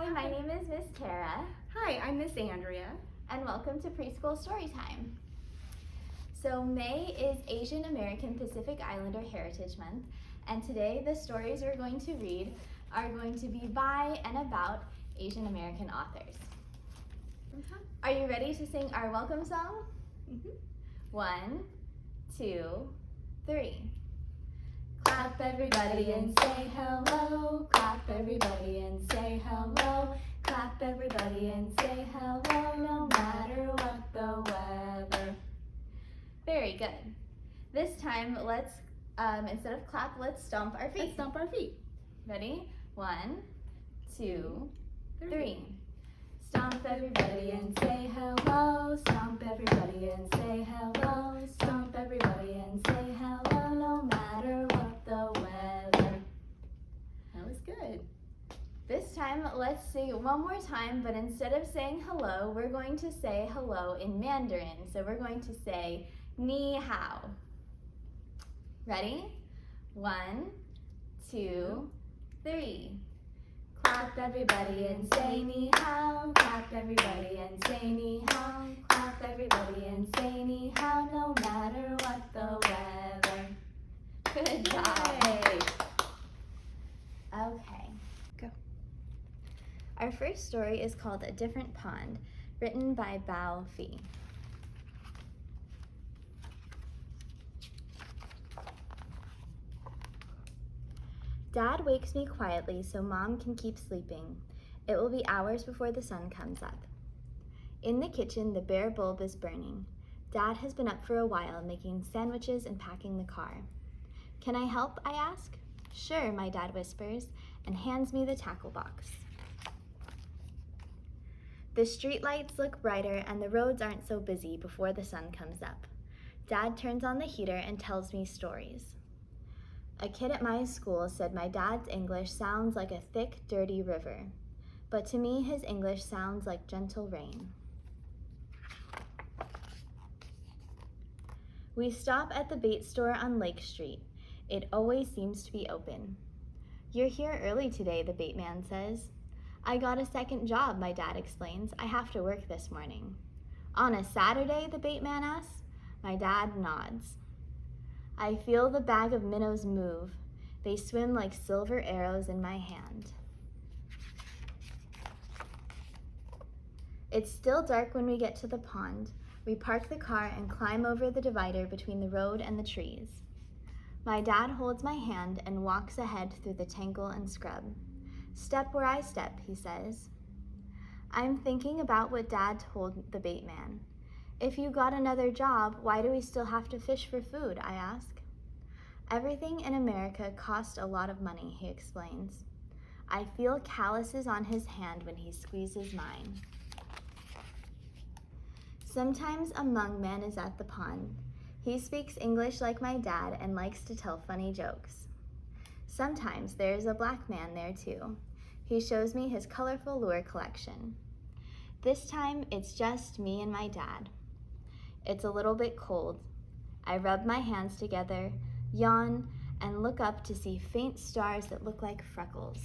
Hi, my name is Miss Tara. Hi, I'm Miss Andrea. And welcome to Preschool Storytime. So May is Asian American Pacific Islander Heritage Month, and today the stories we're going to read are going to be by and about Asian American authors. Are you ready to sing our welcome song? 1, 2, 3. Clap everybody and say hello. Clap everybody and say hello. Clap everybody and say hello, no matter what the weather. Very good. This time, let's, instead of clap, let's stomp our feet. Let's stomp our feet. Ready? 1, 2, 3. Stomp everybody and say hello. Stomp everybody and say hello. Stomp everybody and say hello, no matter what the weather. That was good. This time, let's sing it one more time, but instead of saying hello, we're going to say hello in Mandarin. So we're going to say ni hao. Ready? 1, 2, 3. Clap everybody and say ni hao. Clap everybody and say ni hao. Clap everybody and say ni hao, no matter what the weather. Good job. Yay. Okay. Go. Our first story is called A Different Pond, written by Bao Fi. Dad wakes me quietly so Mom can keep sleeping. It will be hours before the sun comes up. In the kitchen, the bare bulb is burning. Dad has been up for a while, making sandwiches and packing the car. Can I help? I ask. Sure, my dad whispers, and hands me the tackle box. The street lights look brighter and the roads aren't so busy before the sun comes up. Dad turns on the heater and tells me stories. A kid at my school said my dad's English sounds like a thick, dirty river, but to me his English sounds like gentle rain. We stop at the bait store on Lake Street. It always seems to be open. You're here early today, the bait man says. I got a second job, my dad explains. I have to work this morning. On a Saturday, the bait man asks. My dad nods. I feel the bag of minnows move. They swim like silver arrows in my hand. It's still dark when we get to the pond. We park the car and climb over the divider between the road and the trees. My dad holds my hand and walks ahead through the tangle and scrub. Step where I step, he says. I'm thinking about what Dad told the bait man. If you got another job, why do we still have to fish for food, I ask. Everything in America costs a lot of money, he explains. I feel calluses on his hand when he squeezes mine. Sometimes a Hmong man is at the pond. He speaks English like my dad and likes to tell funny jokes. Sometimes there is a black man there too. He shows me his colorful lure collection. This time it's just me and my dad. It's a little bit cold. I rub my hands together, yawn, and look up to see faint stars that look like freckles.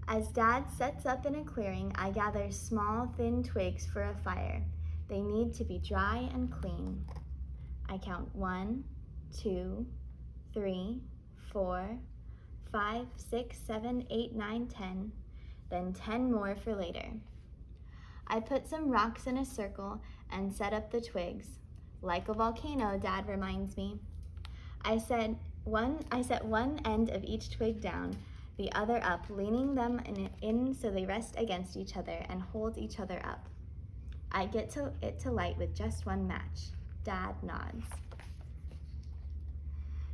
As Dad sets up in a clearing, I gather small, thin twigs for a fire. They need to be dry and clean. I count 1, 2, 3, 4, 5, 6, 7, 8, 9, 10, then 10 more for later. I put some rocks in a circle and set up the twigs. Like a volcano, Dad reminds me. I set one end of each twig down, the other up, leaning them in so they rest against each other and hold each other up. I get it to light with just one match. Dad nods.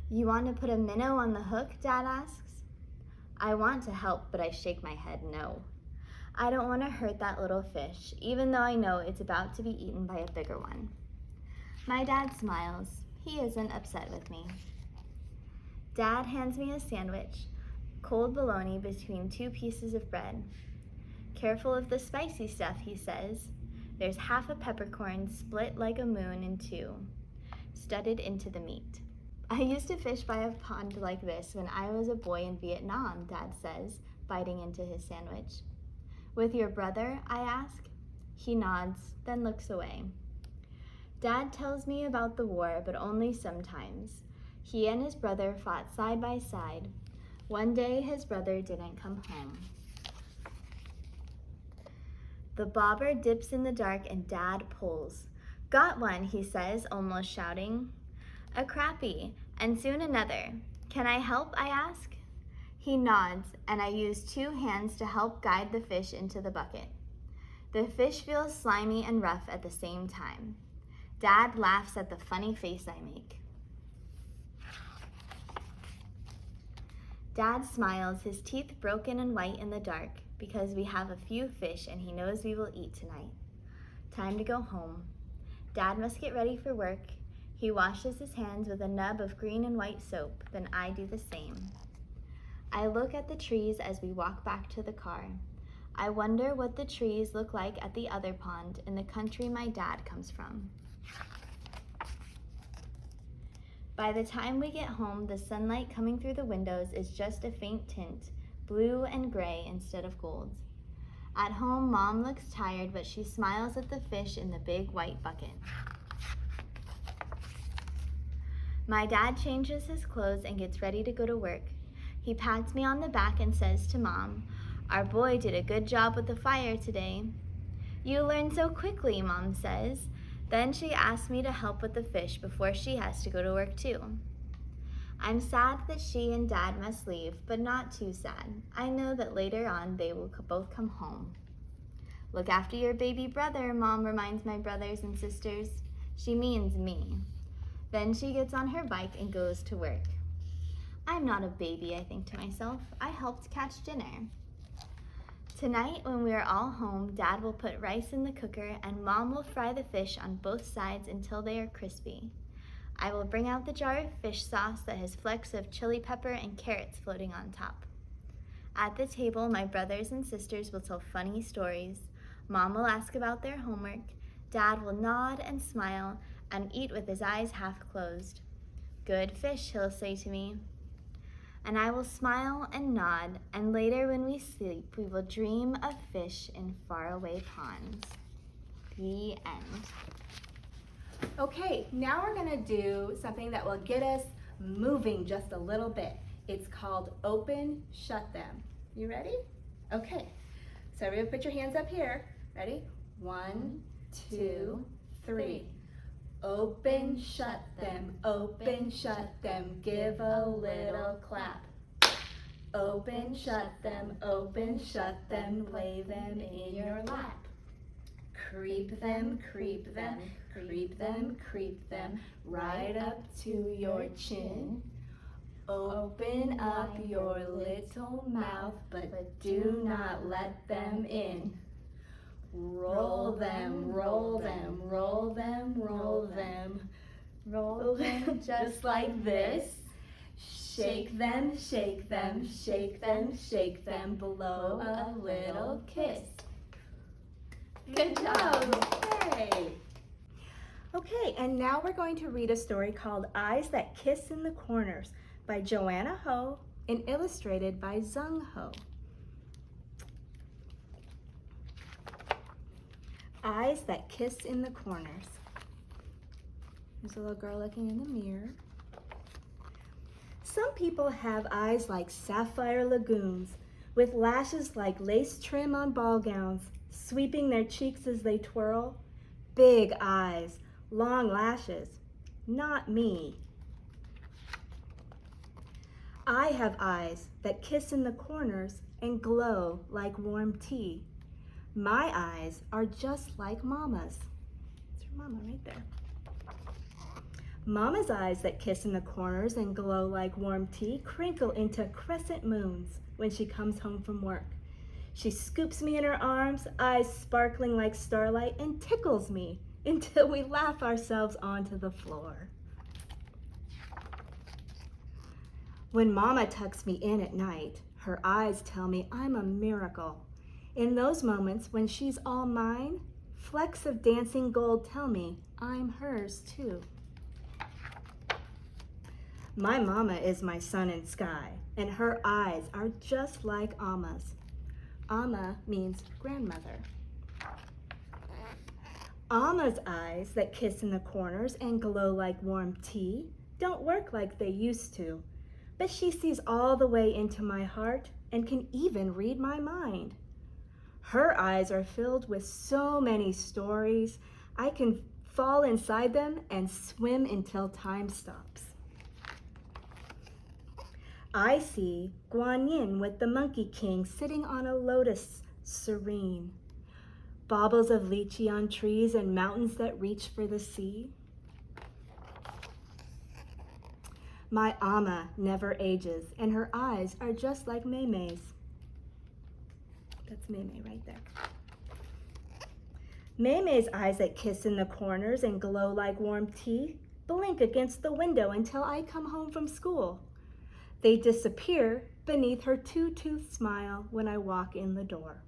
You want to put a minnow on the hook, Dad asks. I want to help, but I shake my head no. I don't want to hurt that little fish, even though I know it's about to be eaten by a bigger one. My dad smiles. He isn't upset with me. Dad hands me a sandwich, cold bologna between 2 pieces of bread. Careful of the spicy stuff, he says. There's half a peppercorn split like a moon in 2, studded into the meat. I used to fish by a pond like this when I was a boy in Vietnam, Dad says, biting into his sandwich. With your brother? I ask. He nods, then looks away. Dad tells me about the war, but only sometimes. He and his brother fought side by side. One day his brother didn't come home. The bobber dips in the dark and Dad pulls. Got one, he says, almost shouting. A crappie, and soon another. Can I help, I ask? He nods, and I use 2 hands to help guide the fish into the bucket. The fish feels slimy and rough at the same time. Dad laughs at the funny face I make. Dad smiles, his teeth broken and white in the dark, because we have a few fish and he knows we will eat tonight. Time to go home. Dad must get ready for work. He washes his hands with a nub of green and white soap, then I do the same. I look at the trees as we walk back to the car. I wonder what the trees look like at the other pond in the country my dad comes from. By the time we get home, the sunlight coming through the windows is just a faint tint, blue and gray instead of gold. At home, Mom looks tired, but she smiles at the fish in the big white bucket. My dad changes his clothes and gets ready to go to work. He pats me on the back and says to Mom, "Our boy did a good job with the fire today." "You learn so quickly," Mom says. Then she asks me to help with the fish before she has to go to work too. I'm sad that she and Dad must leave, but not too sad. I know that later on they will both come home. Look after your baby brother, Mom reminds my brothers and sisters. She means me. Then she gets on her bike and goes to work. I'm not a baby, I think to myself. I helped catch dinner. Tonight, when we are all home, Dad will put rice in the cooker and Mom will fry the fish on both sides until they are crispy. I will bring out the jar of fish sauce that has flecks of chili pepper and carrots floating on top. At the table, my brothers and sisters will tell funny stories. Mom will ask about their homework. Dad will nod and smile and eat with his eyes half closed. "Good fish," he'll say to me. And I will smile and nod, and later when we sleep, we will dream of fish in faraway ponds. The end. Okay, now we're gonna do something that will get us moving just a little bit. It's called open, shut them. You ready? Okay, so everybody put your hands up here. Ready? 1, 2, 3. Open, shut them, give a little clap. Open, shut them, lay them in your lap. Creep them, right up to your chin. Open up your little mouth, but do not let them in. Roll them just like this. Shake them, blow a little kiss. Good job. Yay. Okay, and now we're going to read a story called Eyes That Kiss in the Corners by Joanna Ho and illustrated by Zung Ho. Eyes that kiss in the corners. There's a little girl looking in the mirror. Some people have eyes like sapphire lagoons, with lashes like lace trim on ball gowns, sweeping their cheeks as they twirl. Big eyes, long lashes. Not me. I have eyes that kiss in the corners and glow like warm tea. My eyes are just like Mama's. It's her mama right there. Mama's eyes that kiss in the corners and glow like warm tea crinkle into crescent moons when she comes home from work. She scoops me in her arms, eyes sparkling like starlight, and tickles me until we laugh ourselves onto the floor. When Mama tucks me in at night, her eyes tell me I'm a miracle. In those moments when she's all mine, flecks of dancing gold tell me I'm hers too. My mama is my sun and sky, and her eyes are just like Amma's. Amma means grandmother. Amma's eyes that kiss in the corners and glow like warm tea don't work like they used to, but she sees all the way into my heart and can even read my mind. Her eyes are filled with so many stories, I can fall inside them and swim until time stops. I see Guanyin with the Monkey King sitting on a lotus serene. Baubles of lychee on trees and mountains that reach for the sea. My Amma never ages, and her eyes are just like Mei's. That's Mei right there. Mei's eyes that kiss in the corners and glow like warm tea blink against the window until I come home from school. They disappear beneath her two-toothed smile when I walk in the door.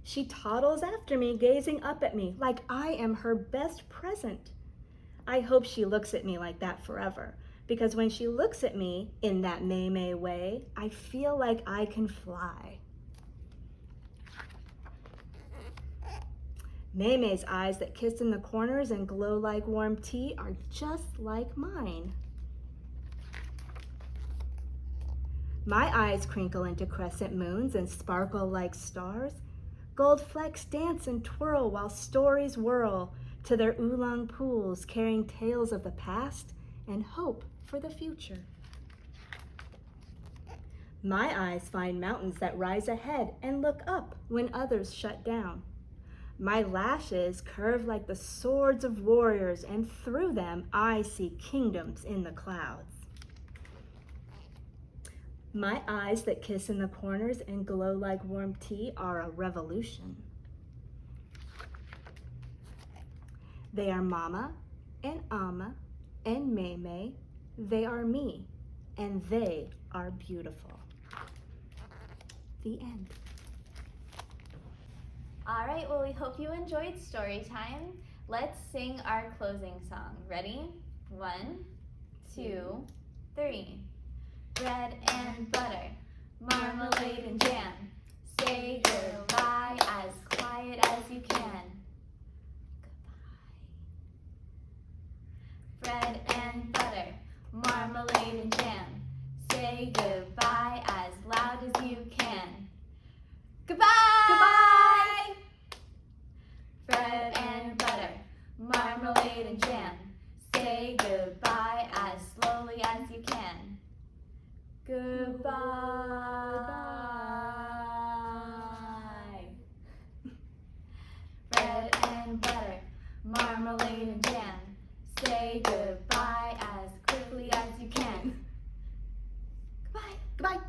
She toddles after me, gazing up at me like I am her best present. I hope she looks at me like that forever, because when she looks at me in that Mei way, I feel like I can fly. Mei's eyes that kiss in the corners and glow like warm tea are just like mine. My eyes crinkle into crescent moons and sparkle like stars. Gold flecks dance and twirl while stories whirl to their oolong pools, carrying tales of the past and hope for the future. My eyes find mountains that rise ahead and look up when others shut down. My lashes curve like the swords of warriors, and through them I see kingdoms in the clouds. My eyes that kiss in the corners and glow like warm tea are a revolution. They are Mama and Amma and Mei. They are me, and they are beautiful. The end. All right, well, we hope you enjoyed story time. Let's sing our closing song. Ready? 1, 2, 3. Bread and butter, marmalade and jam. Say goodbye as quiet as you can. Goodbye. Bread and butter, marmalade and jam. Say goodbye as loud as you can. Goodbye! Goodbye! Bread and butter, marmalade and jam. Say goodbye as slowly as you can. Goodbye. Bread and butter, marmalade and jam. Say goodbye as quickly as you can. Goodbye. Goodbye.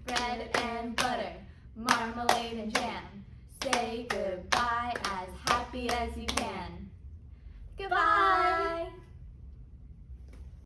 Bread and butter, marmalade and jam. Say goodbye as happy as you can.